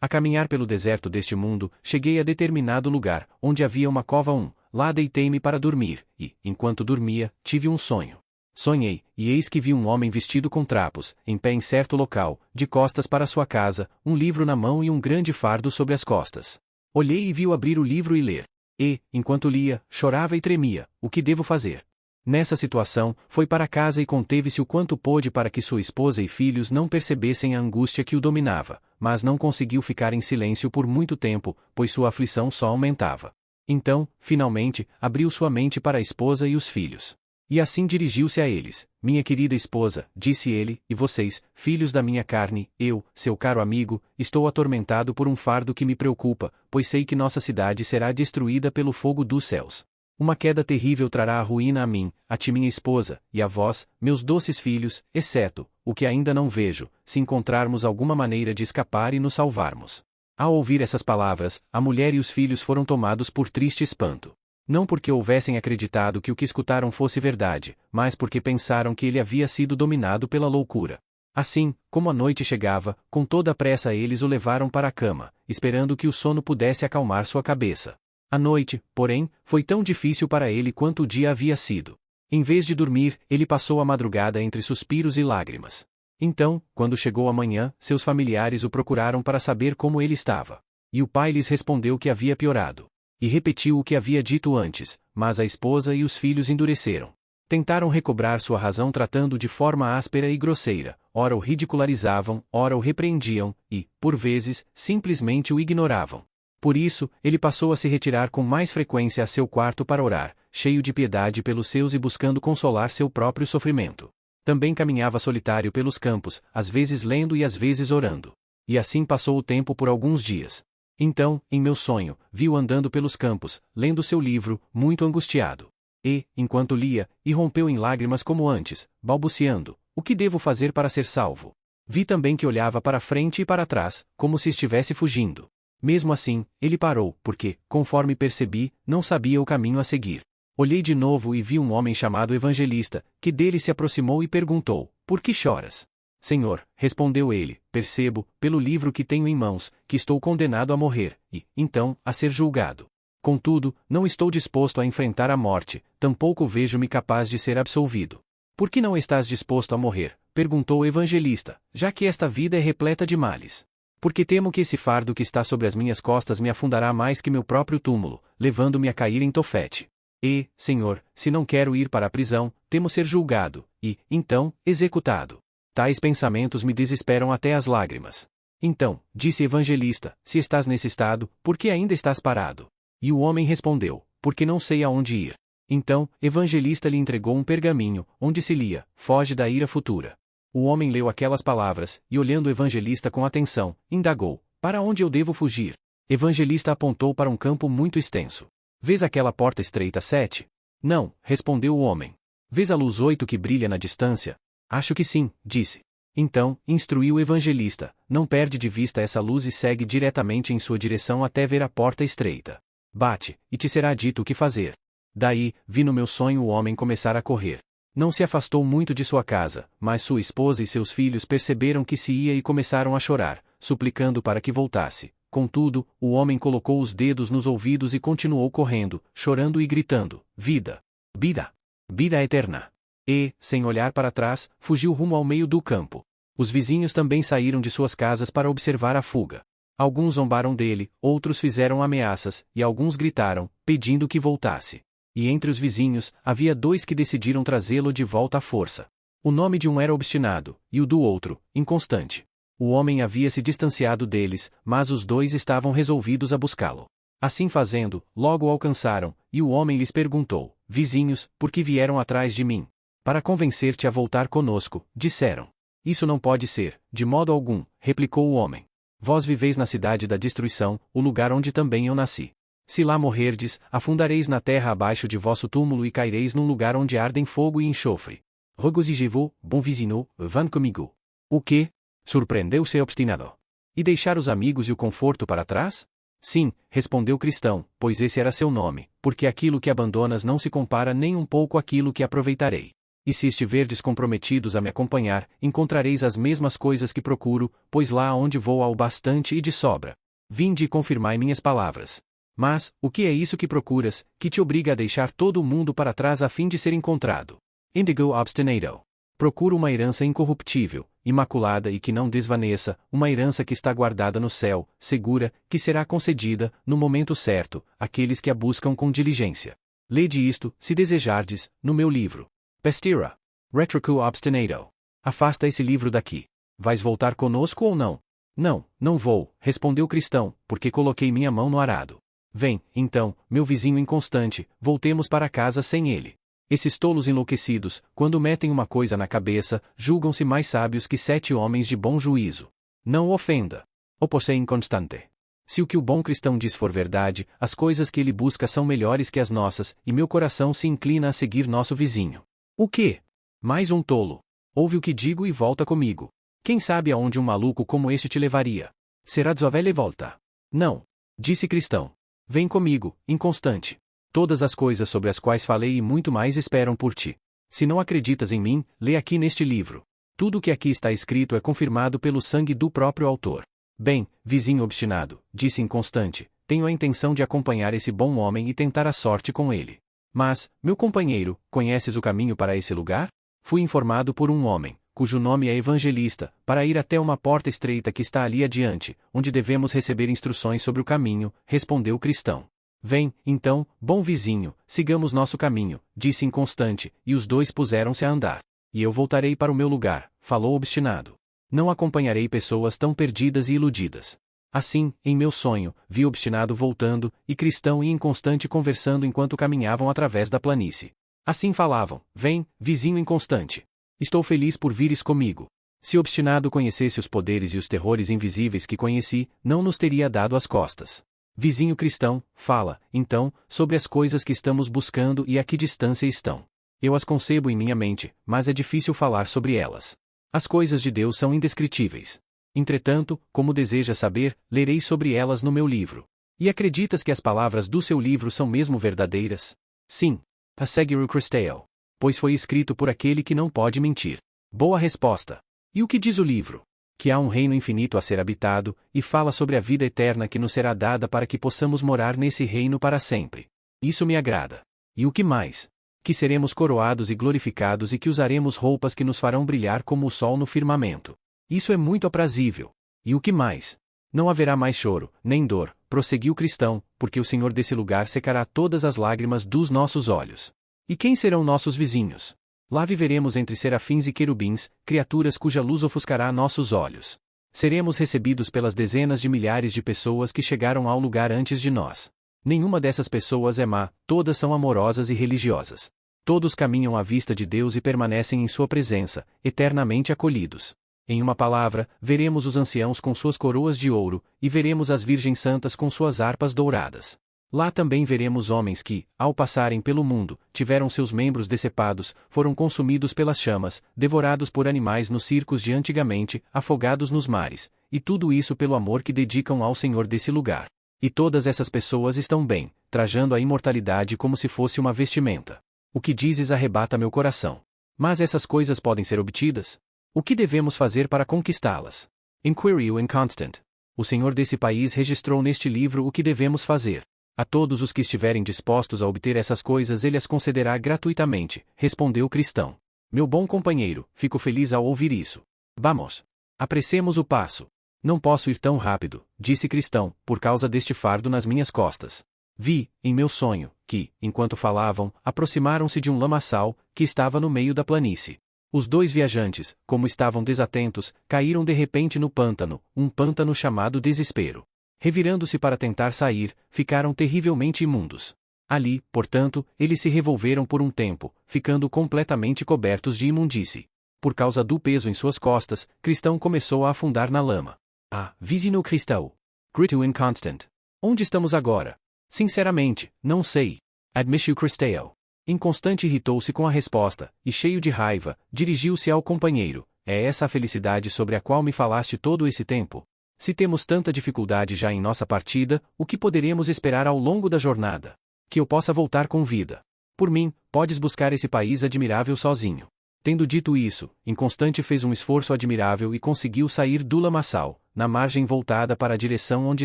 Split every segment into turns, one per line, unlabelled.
A caminhar pelo deserto deste mundo, cheguei a determinado lugar, onde havia uma cova. Lá deitei-me para dormir, e, enquanto dormia, tive um sonho. Sonhei, e eis que vi um homem vestido com trapos, em pé em certo local, de costas para sua casa, um livro na mão e um grande fardo sobre as costas. Olhei e vi-o abrir o livro e ler. E, enquanto lia, chorava e tremia. O que devo fazer? Nessa situação, foi para casa e conteve-se o quanto pôde para que sua esposa e filhos não percebessem a angústia que o dominava, mas não conseguiu ficar em silêncio por muito tempo, pois sua aflição só aumentava. Então, finalmente, abriu sua mente para a esposa e os filhos. E assim dirigiu-se a eles. Minha querida esposa, disse ele, e vocês, filhos da minha carne, eu, seu caro amigo, estou atormentado por um fardo que me preocupa, pois sei que nossa cidade será destruída pelo fogo dos céus. Uma queda terrível trará a ruína a mim, a ti minha esposa, e a vós, meus doces filhos, exceto, o que ainda não vejo, se encontrarmos alguma maneira de escapar e nos salvarmos. Ao ouvir essas palavras, a mulher e os filhos foram tomados por triste espanto. Não porque houvessem acreditado que o que escutaram fosse verdade, mas porque pensaram que ele havia sido dominado pela loucura. Assim, como a noite chegava, com toda a pressa eles o levaram para a cama, esperando que o sono pudesse acalmar sua cabeça. A noite, porém, foi tão difícil para ele quanto o dia havia sido. Em vez de dormir, ele passou a madrugada entre suspiros e lágrimas. Então, quando chegou a manhã, seus familiares o procuraram para saber como ele estava. E o pai lhes respondeu que havia piorado. E repetiu o que havia dito antes, mas a esposa e os filhos endureceram. Tentaram recobrar sua razão tratando de forma áspera e grosseira, ora o ridicularizavam, ora o repreendiam, e, por vezes, simplesmente o ignoravam. Por isso, ele passou a se retirar com mais frequência a seu quarto para orar, cheio de piedade pelos seus e buscando consolar seu próprio sofrimento. Também caminhava solitário pelos campos, às vezes lendo e às vezes orando. E assim passou o tempo por alguns dias. Então, em meu sonho, vi-o andando pelos campos, lendo seu livro, muito angustiado. E, enquanto lia, irrompeu em lágrimas como antes, balbuciando: o que devo fazer para ser salvo? Vi também que olhava para frente e para trás, como se estivesse fugindo. Mesmo assim, ele parou, porque, conforme percebi, não sabia o caminho a seguir. Olhei de novo e vi um homem chamado Evangelista, que dele se aproximou e perguntou: por que choras? Senhor, respondeu ele, percebo, pelo livro que tenho em mãos, que estou condenado a morrer, e, então, a ser julgado. Contudo, não estou disposto a enfrentar a morte, tampouco vejo-me capaz de ser absolvido. Por que não estás disposto a morrer? Perguntou o evangelista, já que esta vida é repleta de males. Porque temo que esse fardo que está sobre as minhas costas me afundará mais que meu próprio túmulo, levando-me a cair em Tofete. E, Senhor, se não quero ir para a prisão, temo ser julgado, e, então, executado. Tais pensamentos me desesperam até as lágrimas. Então, disse Evangelista, se estás nesse estado, por que ainda estás parado? E o homem respondeu, porque não sei aonde ir. Então, Evangelista lhe entregou um pergaminho, onde se lia, foge da ira futura. O homem leu aquelas palavras, e olhando o Evangelista com atenção, indagou, para onde eu devo fugir? Evangelista apontou para um campo muito extenso. Vês aquela porta estreita 7? Não, respondeu o homem. Vês a luz 8 que brilha na distância? Acho que sim, disse. Então, instruiu o evangelista, não perde de vista essa luz e segue diretamente em sua direção até ver a porta estreita. Bate, e te será dito o que fazer. Daí, vi no meu sonho o homem começar a correr. Não se afastou muito de sua casa, mas sua esposa e seus filhos perceberam que se ia e começaram a chorar, suplicando para que voltasse. Contudo, o homem colocou os dedos nos ouvidos e continuou correndo, chorando e gritando: vida! Vida! Vida eterna! E, sem olhar para trás, fugiu rumo ao meio do campo. Os vizinhos também saíram de suas casas para observar a fuga. Alguns zombaram dele, outros fizeram ameaças, e alguns gritaram, pedindo que voltasse. E entre os vizinhos, havia 2 que decidiram trazê-lo de volta à força. O nome de um era Obstinado, e o do outro, Inconstante. O homem havia se distanciado deles, mas os 2 estavam resolvidos a buscá-lo. Assim fazendo, logo o alcançaram, e o homem lhes perguntou: vizinhos, por que vieram atrás de mim? Para convencer-te a voltar conosco, disseram. Isso não pode ser, de modo algum, replicou o homem. Vós viveis na cidade da destruição, o lugar onde também eu nasci. Se lá morrerdes, afundareis na terra abaixo de vosso túmulo e caireis num lugar onde ardem fogo e enxofre. Regozijez-vous, bon vizinho, van comigo. O quê? Surpreendeu-se Obstinado. E deixar os amigos e o conforto para trás? Sim, respondeu o cristão, pois esse era seu nome, porque aquilo que abandonas não se compara nem um pouco àquilo que aproveitarei. E se estiverdes comprometidos a me acompanhar, encontrareis as mesmas coisas que procuro, pois lá onde vou há o bastante e de sobra. Vinde e confirmai minhas palavras. Mas, o que é isso que procuras, que te obriga a deixar todo o mundo para trás a fim de ser encontrado? Indigo obstinato. Procuro uma herança incorruptível, imaculada e que não desvaneça, uma herança que está guardada no céu, segura, que será concedida, no momento certo, àqueles que a buscam com diligência. Lede isto, se desejardes, no meu livro. Pestira. Retrocu obstinato. Afasta esse livro daqui. Vais voltar conosco ou não? Não, não vou, respondeu o cristão, porque coloquei minha mão no arado. Vem, então, meu vizinho inconstante, voltemos para casa sem ele. Esses tolos enlouquecidos, quando metem uma coisa na cabeça, julgam-se mais sábios que 7 homens de bom juízo. Não o ofenda. Opose inconstante. Se o que o bom cristão diz for verdade, as coisas que ele busca são melhores que as nossas, e meu coração se inclina a seguir nosso vizinho. O quê? Mais um tolo. Ouve o que digo e volta comigo. Quem sabe aonde um maluco como este te levaria? Será tua velha volta. Não. Disse cristão. Vem comigo, inconstante. Todas as coisas sobre as quais falei e muito mais esperam por ti. Se não acreditas em mim, lê aqui neste livro. Tudo o que aqui está escrito é confirmado pelo sangue do próprio autor. Bem, vizinho obstinado, disse inconstante, tenho a intenção de acompanhar esse bom homem e tentar a sorte com ele. Mas, meu companheiro, conheces o caminho para esse lugar? Fui informado por um homem, cujo nome é Evangelista, para ir até uma porta estreita que está ali adiante, onde devemos receber instruções sobre o caminho, respondeu o cristão. Vem, então, bom vizinho, sigamos nosso caminho, disse inconstante, e os dois puseram-se a andar. E eu voltarei para o meu lugar, falou obstinado. Não acompanharei pessoas tão perdidas e iludidas. Assim, em meu sonho, vi obstinado voltando, e cristão e inconstante conversando enquanto caminhavam através da planície. Assim falavam, vem, vizinho inconstante. Estou feliz por vires comigo. Se obstinado conhecesse os poderes e os terrores invisíveis que conheci, não nos teria dado as costas. Vizinho cristão, fala, então, sobre as coisas que estamos buscando e a que distância estão. Eu as concebo em minha mente, mas é difícil falar sobre elas. As coisas de Deus são indescritíveis. Entretanto, como deseja saber, lerei sobre elas no meu livro. E acreditas que as palavras do seu livro são mesmo verdadeiras? Sim. Asseguro Christeo. Pois foi escrito por aquele que não pode mentir. Boa resposta. E o que diz o livro? Que há um reino infinito a ser habitado, e fala sobre a vida eterna que nos será dada para que possamos morar nesse reino para sempre. Isso me agrada. E o que mais? Que seremos coroados e glorificados e que usaremos roupas que nos farão brilhar como o sol no firmamento. Isso é muito aprazível. E o que mais? Não haverá mais choro, nem dor, prosseguiu o cristão, porque o Senhor desse lugar secará todas as lágrimas dos nossos olhos. E quem serão nossos vizinhos? Lá viveremos entre serafins e querubins, criaturas cuja luz ofuscará nossos olhos. Seremos recebidos pelas dezenas de milhares de pessoas que chegaram ao lugar antes de nós. Nenhuma dessas pessoas é má, todas são amorosas e religiosas. Todos caminham à vista de Deus e permanecem em sua presença, eternamente acolhidos. Em uma palavra, veremos os anciãos com suas coroas de ouro, e veremos as virgens santas com suas harpas douradas. Lá também veremos homens que, ao passarem pelo mundo, tiveram seus membros decepados, foram consumidos pelas chamas, devorados por animais nos circos de antigamente, afogados nos mares, e tudo isso pelo amor que dedicam ao Senhor desse lugar. E todas essas pessoas estão bem, trajando a imortalidade como se fosse uma vestimenta. O que dizes arrebata meu coração. Mas essas coisas podem ser obtidas? O que devemos fazer para conquistá-las? Inquiry o Inconstant. O Senhor desse país registrou neste livro o que devemos fazer. A todos os que estiverem dispostos a obter essas coisas ele as concederá gratuitamente, respondeu o cristão. Meu bom companheiro, fico feliz ao ouvir isso. Vamos. Apressemos o passo. Não posso ir tão rápido, disse cristão, por causa deste fardo nas minhas costas. Vi, em meu sonho, que, enquanto falavam, aproximaram-se de um lamaçal, que estava no meio da planície. Os dois viajantes, como estavam desatentos, caíram de repente no pântano, um pântano chamado desespero. Revirando-se para tentar sair, ficaram terrivelmente imundos. Ali, portanto, eles se revolveram por um tempo, ficando completamente cobertos de imundície. Por causa do peso em suas costas, cristão começou a afundar na lama. Ah, visino cristão. Gritou inconstant. Onde estamos agora? Sinceramente, não sei. Admitiu cristão. Inconstante irritou-se com a resposta, e cheio de raiva, dirigiu-se ao companheiro. É essa a felicidade sobre a qual me falaste todo esse tempo? Se temos tanta dificuldade já em nossa partida, o que poderemos esperar ao longo da jornada? Que eu possa voltar com vida. Por mim, podes buscar esse país admirável sozinho. Tendo dito isso, Inconstante fez um esforço admirável e conseguiu sair do lamaçal, na margem voltada para a direção onde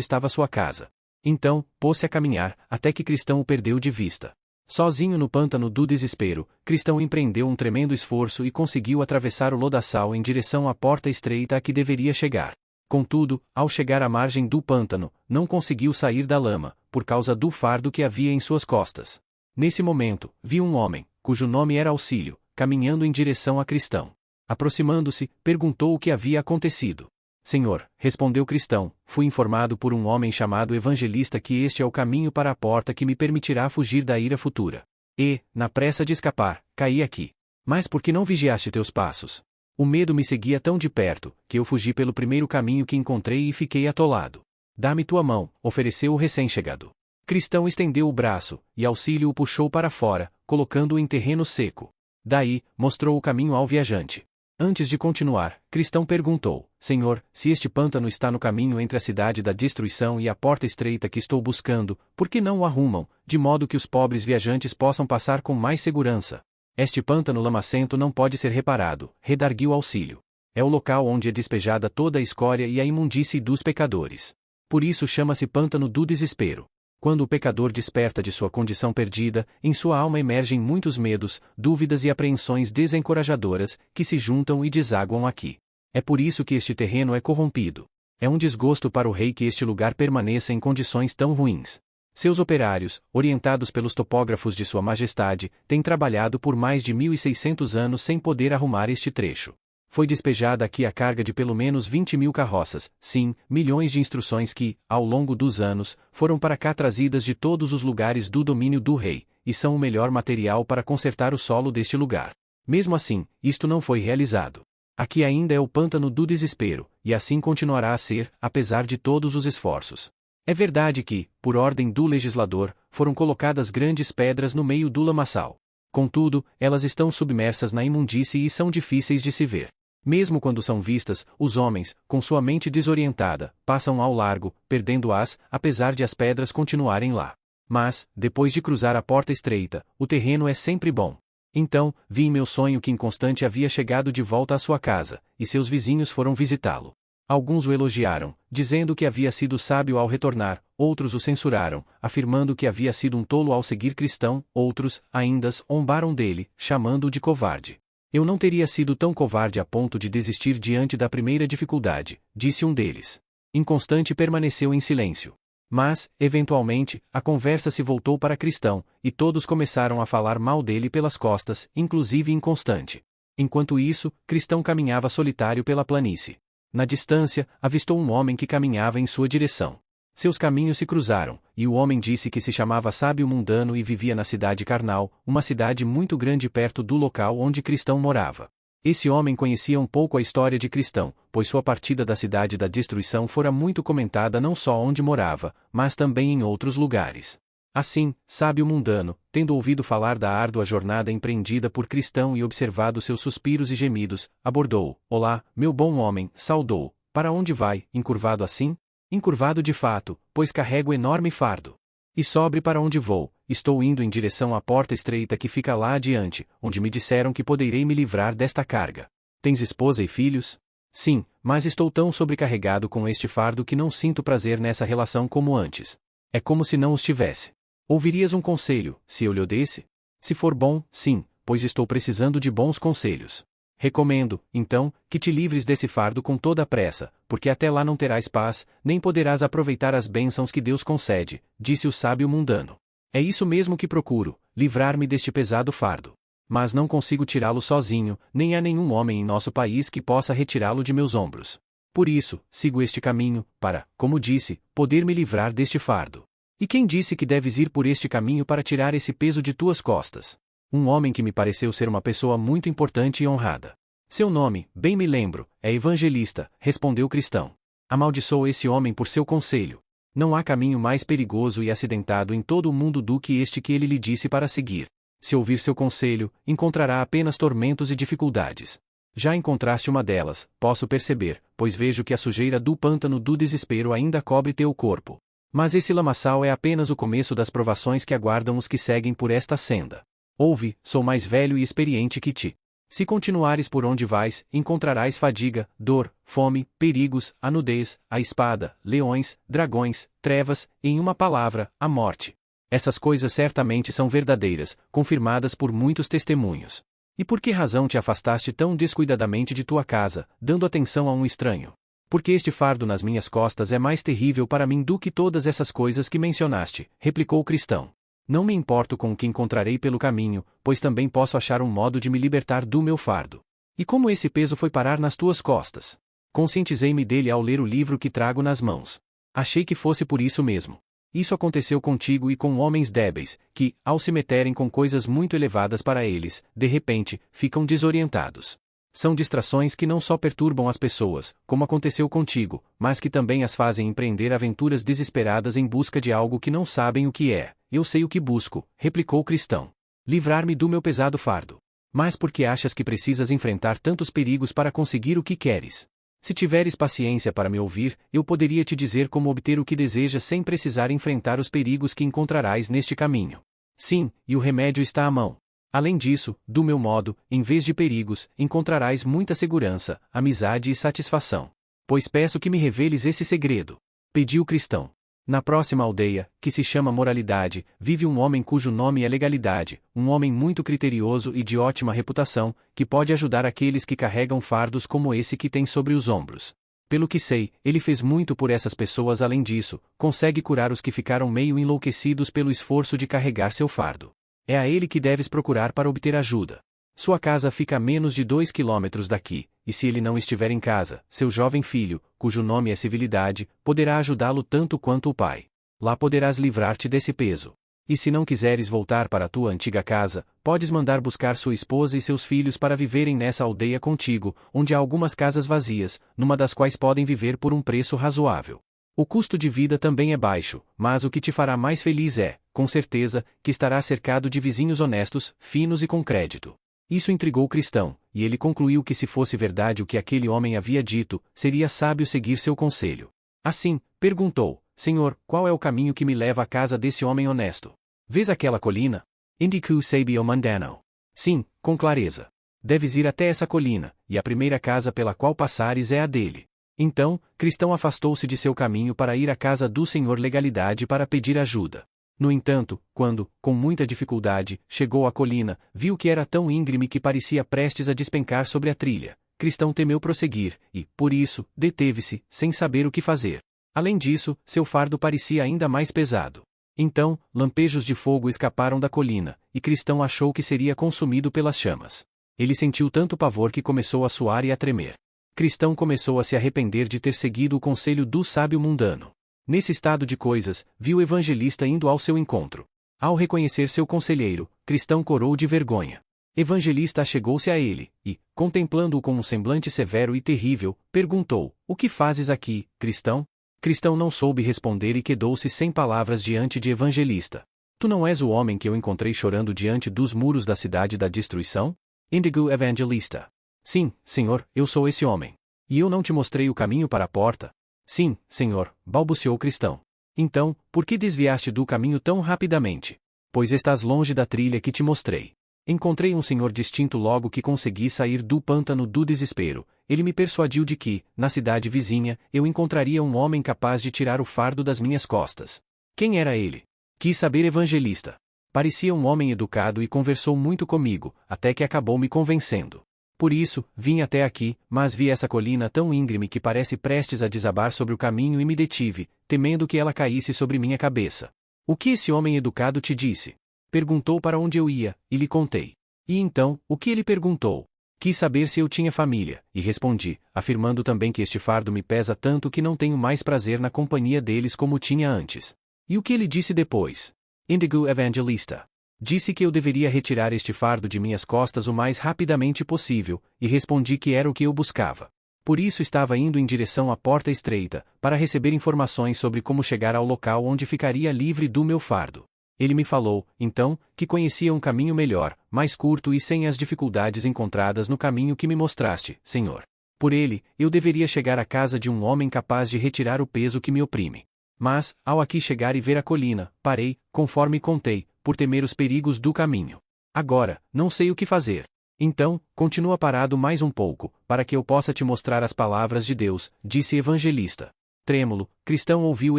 estava sua casa. Então, pôs-se a caminhar, até que Cristão o perdeu de vista. Sozinho no pântano do desespero, Cristão empreendeu um tremendo esforço e conseguiu atravessar o lodaçal em direção à porta estreita a que deveria chegar. Contudo, ao chegar à margem do pântano, não conseguiu sair da lama, por causa do fardo que havia em suas costas. Nesse momento, viu um homem, cujo nome era Auxílio, caminhando em direção a Cristão. Aproximando-se, perguntou o que havia acontecido. Senhor, respondeu Cristão, fui informado por um homem chamado Evangelista que este é o caminho para a porta que me permitirá fugir da ira futura. E, na pressa de escapar, caí aqui. Mas por que não vigiaste teus passos? O medo me seguia tão de perto, que eu fugi pelo primeiro caminho que encontrei e fiquei atolado. Dá-me tua mão, ofereceu o recém-chegado. Cristão estendeu o braço, e Auxílio o puxou para fora, colocando-o em terreno seco. Daí, mostrou o caminho ao viajante. Antes de continuar, Cristão perguntou, Senhor, se este pântano está no caminho entre a cidade da destruição e a porta estreita que estou buscando, por que não o arrumam, de modo que os pobres viajantes possam passar com mais segurança? Este pântano lamacento não pode ser reparado, redarguiu Auxílio. É o local onde é despejada toda a escória e a imundície dos pecadores. Por isso chama-se pântano do desespero. Quando o pecador desperta de sua condição perdida, em sua alma emergem muitos medos, dúvidas e apreensões desencorajadoras, que se juntam e desaguam aqui. É por isso que este terreno é corrompido. É um desgosto para o rei que este lugar permaneça em condições tão ruins. Seus operários, orientados pelos topógrafos de Sua Majestade, têm trabalhado por mais de 1.600 anos sem poder arrumar este trecho. Foi despejada aqui a carga de pelo menos 20.000 carroças, sim, milhões de instruções que, ao longo dos anos, foram para cá trazidas de todos os lugares do domínio do rei, e são o melhor material para consertar o solo deste lugar. Mesmo assim, isto não foi realizado. Aqui ainda é o pântano do desespero, e assim continuará a ser, apesar de todos os esforços. É verdade que, por ordem do legislador, foram colocadas grandes pedras no meio do lamaçal. Contudo, elas estão submersas na imundície e são difíceis de se ver. Mesmo quando são vistas, os homens, com sua mente desorientada, passam ao largo, perdendo-as, apesar de as pedras continuarem lá. Mas, depois de cruzar a porta estreita, o terreno é sempre bom. Então, vi em meu sonho que Inconstante havia chegado de volta à sua casa, e seus vizinhos foram visitá-lo. Alguns o elogiaram, dizendo que havia sido sábio ao retornar, outros o censuraram, afirmando que havia sido um tolo ao seguir Cristão, outros, ainda, zombaram dele, chamando-o de covarde. Eu não teria sido tão covarde a ponto de desistir diante da primeira dificuldade, disse um deles. Inconstante permaneceu em silêncio. Mas, eventualmente, a conversa se voltou para Cristão, e todos começaram a falar mal dele pelas costas, inclusive Inconstante. Enquanto isso, Cristão caminhava solitário pela planície. Na distância, avistou um homem que caminhava em sua direção. Seus caminhos se cruzaram, e o homem disse que se chamava Sábio Mundano e vivia na cidade carnal, uma cidade muito grande perto do local onde Cristão morava. Esse homem conhecia um pouco a história de Cristão, pois sua partida da cidade da destruição fora muito comentada não só onde morava, mas também em outros lugares. Assim, Sábio Mundano, tendo ouvido falar da árdua jornada empreendida por Cristão e observado seus suspiros e gemidos, abordou-o. Olá, meu bom homem, saudou-o. Para onde vai, encurvado assim? Encurvado de fato, pois carrego enorme fardo. E sobre para onde vou, estou indo em direção à porta estreita que fica lá adiante, onde me disseram que poderei me livrar desta carga. Tens esposa e filhos? Sim, mas estou tão sobrecarregado com este fardo que não sinto prazer nessa relação como antes. É como se não os tivesse. Ouvirias um conselho, se eu lhe o desse? Se for bom, sim, pois estou precisando de bons conselhos. Recomendo, então, que te livres desse fardo com toda a pressa, porque até lá não terás paz, nem poderás aproveitar as bênçãos que Deus concede, disse o sábio mundano. É isso mesmo que procuro, livrar-me deste pesado fardo. Mas não consigo tirá-lo sozinho, nem há nenhum homem em nosso país que possa retirá-lo de meus ombros. Por isso, sigo este caminho, para, como disse, poder me livrar deste fardo. E quem disse que deves ir por este caminho para tirar esse peso de tuas costas? Um homem que me pareceu ser uma pessoa muito importante e honrada. Seu nome, bem me lembro, é Evangelista, respondeu Cristão. Amaldiçoou esse homem por seu conselho. Não há caminho mais perigoso e acidentado em todo o mundo do que este que ele lhe disse para seguir. Se ouvir seu conselho, encontrará apenas tormentos e dificuldades. Já encontraste uma delas, posso perceber, pois vejo que a sujeira do pântano do desespero ainda cobre teu corpo. Mas esse lamaçal é apenas o começo das provações que aguardam os que seguem por esta senda. Ouve, sou mais velho e experiente que ti. Se continuares por onde vais, encontrarás fadiga, dor, fome, perigos, a nudez, a espada, leões, dragões, trevas, em uma palavra, a morte. Essas coisas certamente são verdadeiras, confirmadas por muitos testemunhos. E por que razão te afastaste tão descuidadamente de tua casa, dando atenção a um estranho? Porque este fardo nas minhas costas é mais terrível para mim do que todas essas coisas que mencionaste, replicou o cristão. Não me importo com o que encontrarei pelo caminho, pois também posso achar um modo de me libertar do meu fardo. E como esse peso foi parar nas tuas costas? Conscientizei-me dele ao ler o livro que trago nas mãos. Achei que fosse por isso mesmo. Isso aconteceu contigo e com homens débeis, que, ao se meterem com coisas muito elevadas para eles, de repente, ficam desorientados. São distrações que não só perturbam as pessoas, como aconteceu contigo, mas que também as fazem empreender aventuras desesperadas em busca de algo que não sabem o que é. Eu sei o que busco, replicou o cristão. Livrar-me do meu pesado fardo. Mas por que achas que precisas enfrentar tantos perigos para conseguir o que queres? Se tiveres paciência para me ouvir, eu poderia te dizer como obter o que desejas sem precisar enfrentar os perigos que encontrarás neste caminho. Sim, e o remédio está à mão. Além disso, do meu modo, em vez de perigos, encontrarás muita segurança, amizade e satisfação. Pois peço que me reveles esse segredo. Pediu o cristão. Na próxima aldeia, que se chama Moralidade, vive um homem cujo nome é Legalidade, um homem muito criterioso e de ótima reputação, que pode ajudar aqueles que carregam fardos como esse que tem sobre os ombros. Pelo que sei, ele fez muito por essas pessoas. Além disso, consegue curar os que ficaram meio enlouquecidos pelo esforço de carregar seu fardo. É a ele que deves procurar para obter ajuda. Sua casa fica a menos de 2 quilômetros daqui, e se ele não estiver em casa, seu jovem filho, cujo nome é Civilidade, poderá ajudá-lo tanto quanto o pai. Lá poderás livrar-te desse peso. E se não quiseres voltar para a tua antiga casa, podes mandar buscar sua esposa e seus filhos para viverem nessa aldeia contigo, onde há algumas casas vazias, numa das quais podem viver por um preço razoável. O custo de vida também é baixo, mas o que te fará mais feliz é, com certeza, que estarás cercado de vizinhos honestos, finos e com crédito. Isso intrigou o cristão, e ele concluiu que se fosse verdade o que aquele homem havia dito, seria sábio seguir seu conselho. Assim, perguntou: Senhor, qual é o caminho que me leva à casa desse homem honesto? Vês aquela colina? Indicou Sabio Mandano. Sim, com clareza. Deves ir até essa colina, e a primeira casa pela qual passares é a dele. Então, cristão afastou-se de seu caminho para ir à casa do Senhor Legalidade para pedir ajuda. No entanto, quando, com muita dificuldade, chegou à colina, viu que era tão íngreme que parecia prestes a despencar sobre a trilha. Cristão temeu prosseguir, e, por isso, deteve-se, sem saber o que fazer. Além disso, seu fardo parecia ainda mais pesado. Então, lampejos de fogo escaparam da colina, e Cristão achou que seria consumido pelas chamas. Ele sentiu tanto pavor que começou a suar e a tremer. Cristão começou a se arrepender de ter seguido o conselho do sábio mundano. Nesse estado de coisas, viu o evangelista indo ao seu encontro. Ao reconhecer seu conselheiro, Cristão corou de vergonha. Evangelista achegou-se a ele, e, contemplando-o com um semblante severo e terrível, perguntou: O que fazes aqui, cristão? Cristão não soube responder e quedou-se sem palavras diante de Evangelista. Tu não és o homem que eu encontrei chorando diante dos muros da cidade da destruição? Indicou Evangelista. Sim, Senhor, eu sou esse homem. E eu não te mostrei o caminho para a porta? Sim, Senhor, balbuciou o cristão. Então, por que desviaste do caminho tão rapidamente? Pois estás longe da trilha que te mostrei. Encontrei um senhor distinto logo que consegui sair do pântano do desespero. Ele me persuadiu de que, na cidade vizinha, eu encontraria um homem capaz de tirar o fardo das minhas costas. Quem era ele? Quis saber Evangelista. Parecia um homem educado e conversou muito comigo, até que acabou me convencendo. Por isso, vim até aqui, mas vi essa colina tão íngreme que parece prestes a desabar sobre o caminho e me detive, temendo que ela caísse sobre minha cabeça. O que esse homem educado te disse? Perguntou para onde eu ia, e lhe contei. E então, o que ele perguntou? Quis saber se eu tinha família, e respondi, afirmando também que este fardo me pesa tanto que não tenho mais prazer na companhia deles como tinha antes. E o que ele disse depois? Indicou Evangelista. Disse que eu deveria retirar este fardo de minhas costas o mais rapidamente possível, e respondi que era o que eu buscava. Por isso estava indo em direção à porta estreita, para receber informações sobre como chegar ao local onde ficaria livre do meu fardo. Ele me falou, então, que conhecia um caminho melhor, mais curto e sem as dificuldades encontradas no caminho que me mostraste, Senhor. Por ele, eu deveria chegar à casa de um homem capaz de retirar o peso que me oprime. Mas, ao aqui chegar e ver a colina, parei, conforme contei, por temer os perigos do caminho. Agora, não sei o que fazer. Então, continua parado mais um pouco, para que eu possa te mostrar as palavras de Deus, disse Evangelista. Trêmulo, Cristão ouviu o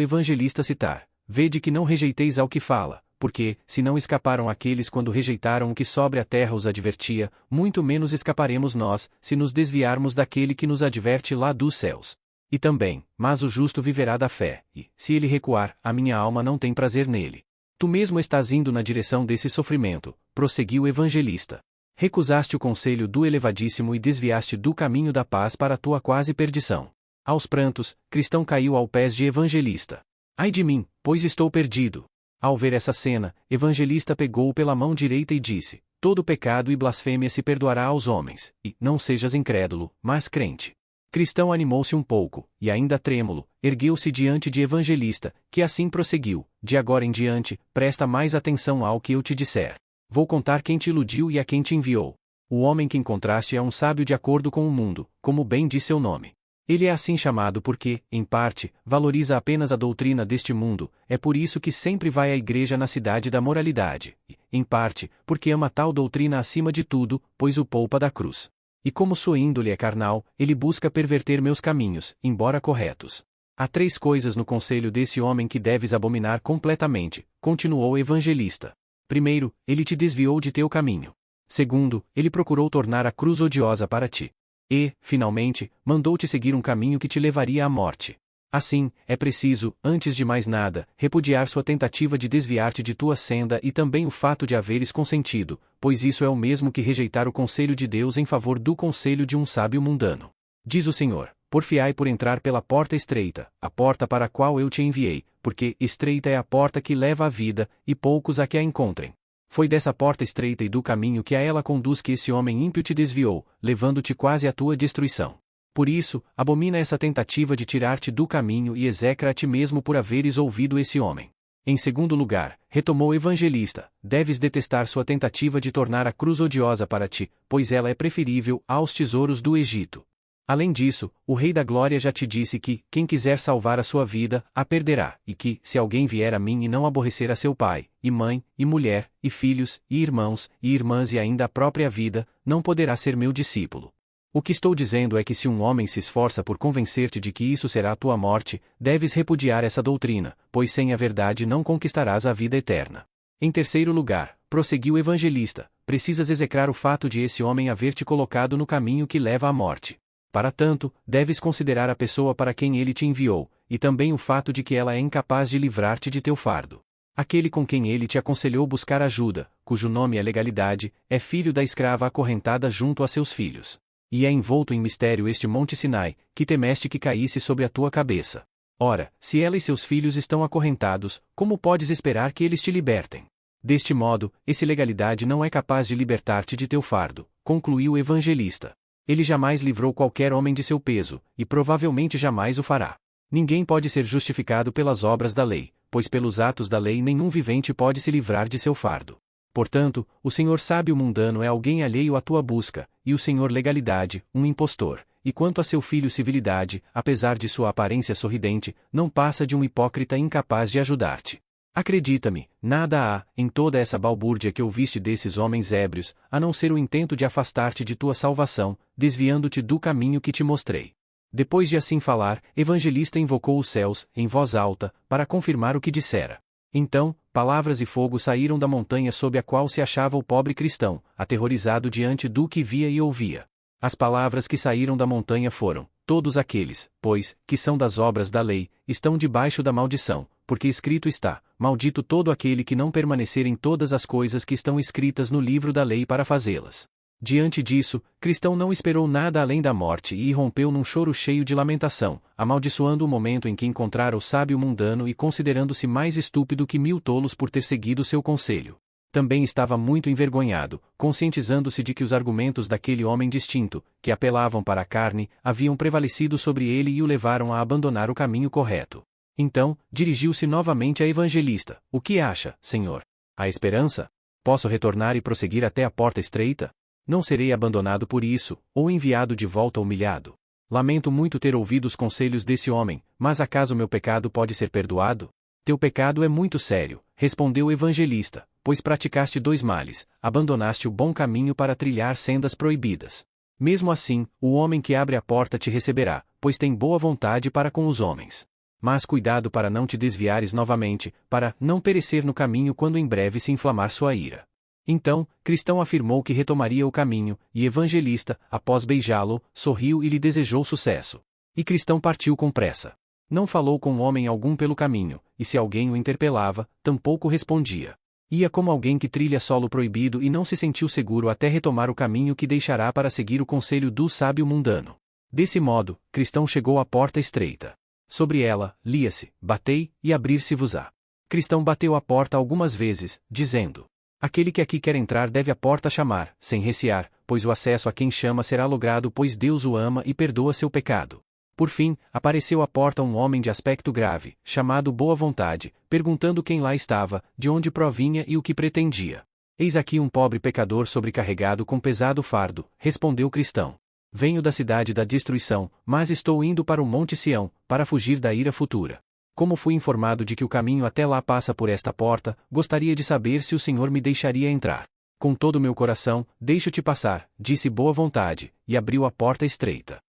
Evangelista citar: vede que não rejeiteis ao que fala, porque, se não escaparam aqueles quando rejeitaram o que sobre a terra os advertia, muito menos escaparemos nós, se nos desviarmos daquele que nos adverte lá dos céus. E também, mas o justo viverá da fé, e, se ele recuar, a minha alma não tem prazer nele. Tu mesmo estás indo na direção desse sofrimento, prosseguiu o Evangelista. Recusaste o conselho do Elevadíssimo e desviaste do caminho da paz para a tua quase perdição. Aos prantos, Cristão caiu aos pés de Evangelista. Ai de mim, pois estou perdido. Ao ver essa cena, Evangelista pegou-o pela mão direita e disse: todo pecado e blasfêmia se perdoará aos homens, e não sejas incrédulo, mas crente. Cristão animou-se um pouco, e ainda trêmulo, ergueu-se diante de Evangelista, que assim prosseguiu: de agora em diante, presta mais atenção ao que eu te disser. Vou contar quem te iludiu e a quem te enviou. O homem que encontraste é um sábio de acordo com o mundo, como bem diz seu nome. Ele é assim chamado porque, em parte, valoriza apenas a doutrina deste mundo, é por isso que sempre vai à igreja na cidade da moralidade, e, em parte, porque ama tal doutrina acima de tudo, pois o poupa da cruz. E como sua índole é carnal, ele busca perverter meus caminhos, embora corretos. Há 3 coisas no conselho desse homem que deves abominar completamente, continuou o Evangelista. Primeiro, ele te desviou de teu caminho. Segundo, ele procurou tornar a cruz odiosa para ti. E, finalmente, mandou-te seguir um caminho que te levaria à morte. Assim, é preciso, antes de mais nada, repudiar sua tentativa de desviar-te de tua senda e também o fato de haveres consentido, pois isso é o mesmo que rejeitar o conselho de Deus em favor do conselho de um sábio mundano. Diz o Senhor: porfiai por entrar pela porta estreita, a porta para a qual eu te enviei, porque estreita é a porta que leva à vida, e poucos a que a encontrem. Foi dessa porta estreita e do caminho que a ela conduz que esse homem ímpio te desviou, levando-te quase à tua destruição. Por isso, abomina essa tentativa de tirar-te do caminho e execra a ti mesmo por haveres ouvido esse homem. Em segundo lugar, retomou o Evangelista: deves detestar sua tentativa de tornar a cruz odiosa para ti, pois ela é preferível aos tesouros do Egito. Além disso, o Rei da Glória já te disse que, quem quiser salvar a sua vida, a perderá, e que, se alguém vier a mim e não aborrecer a seu pai, e mãe, e mulher, e filhos, e irmãos, e irmãs e ainda a própria vida, não poderá ser meu discípulo. O que estou dizendo é que se um homem se esforça por convencer-te de que isso será a tua morte, deves repudiar essa doutrina, pois sem a verdade não conquistarás a vida eterna. Em terceiro lugar, prosseguiu o Evangelista, precisas execrar o fato de esse homem haver te colocado no caminho que leva à morte. Para tanto, deves considerar a pessoa para quem ele te enviou, e também o fato de que ela é incapaz de livrar-te de teu fardo. Aquele com quem ele te aconselhou buscar ajuda, cujo nome é legalidade, é filho da escrava acorrentada junto a seus filhos. E é envolto em mistério este monte Sinai, que temeste que caísse sobre a tua cabeça. Ora, se ela e seus filhos estão acorrentados, como podes esperar que eles te libertem? Deste modo, esse legalidade não é capaz de libertar-te de teu fardo, concluiu o Evangelista. Ele jamais livrou qualquer homem de seu peso, e provavelmente jamais o fará. Ninguém pode ser justificado pelas obras da lei, pois pelos atos da lei nenhum vivente pode se livrar de seu fardo. Portanto, o Senhor sábio mundano é alguém alheio à tua busca, e o Senhor legalidade, um impostor, e quanto a seu filho civilidade, apesar de sua aparência sorridente, não passa de um hipócrita incapaz de ajudar-te. Acredita-me, nada há, em toda essa balbúrdia que ouviste desses homens ébrios, a não ser o intento de afastar-te de tua salvação, desviando-te do caminho que te mostrei. Depois de assim falar, Evangelista invocou os céus, em voz alta, para confirmar o que dissera. Então, palavras e fogo saíram da montanha sob a qual se achava o pobre cristão, aterrorizado diante do que via e ouvia. As palavras que saíram da montanha foram: todos aqueles, pois, que são das obras da lei, estão debaixo da maldição, porque escrito está: maldito todo aquele que não permanecer em todas as coisas que estão escritas no livro da lei para fazê-las. Diante disso, Cristão não esperou nada além da morte e irrompeu num choro cheio de lamentação, amaldiçoando o momento em que encontrara o sábio mundano e considerando-se mais estúpido que 1000 tolos por ter seguido seu conselho. Também estava muito envergonhado, conscientizando-se de que os argumentos daquele homem distinto, que apelavam para a carne, haviam prevalecido sobre ele e o levaram a abandonar o caminho correto. Então, dirigiu-se novamente a Evangelista: o que acha, Senhor? Há esperança? Posso retornar e prosseguir até a porta estreita? Não serei abandonado por isso, ou enviado de volta humilhado. Lamento muito ter ouvido os conselhos desse homem, mas acaso meu pecado pode ser perdoado? Teu pecado é muito sério, respondeu o Evangelista, pois praticaste dois males, abandonaste o bom caminho para trilhar sendas proibidas. Mesmo assim, o homem que abre a porta te receberá, pois tem boa vontade para com os homens. Mas cuidado para não te desviares novamente, para não perecer no caminho quando em breve se inflamar sua ira. Então, Cristão afirmou que retomaria o caminho, e Evangelista, após beijá-lo, sorriu e lhe desejou sucesso. E Cristão partiu com pressa. Não falou com homem algum pelo caminho, e se alguém o interpelava, tampouco respondia. Ia como alguém que trilha solo proibido e não se sentiu seguro até retomar o caminho que deixará para seguir o conselho do sábio mundano. Desse modo, Cristão chegou à porta estreita. Sobre ela, lia-se, batei, e abrir-se-vos-á. Cristão bateu à porta algumas vezes, dizendo: aquele que aqui quer entrar deve a porta chamar, sem recear, pois o acesso a quem chama será logrado, pois Deus o ama e perdoa seu pecado. Por fim, apareceu à porta um homem de aspecto grave, chamado Boa Vontade, perguntando quem lá estava, de onde provinha e o que pretendia. Eis aqui um pobre pecador sobrecarregado com pesado fardo, respondeu Cristão. Venho da cidade da destruição, mas estou indo para o Monte Sião, para fugir da ira futura. Como fui informado de que o caminho até lá passa por esta porta, gostaria de saber se o Senhor me deixaria entrar. Com todo o meu coração, deixo-te passar, disse Boa Vontade, e abriu a porta estreita.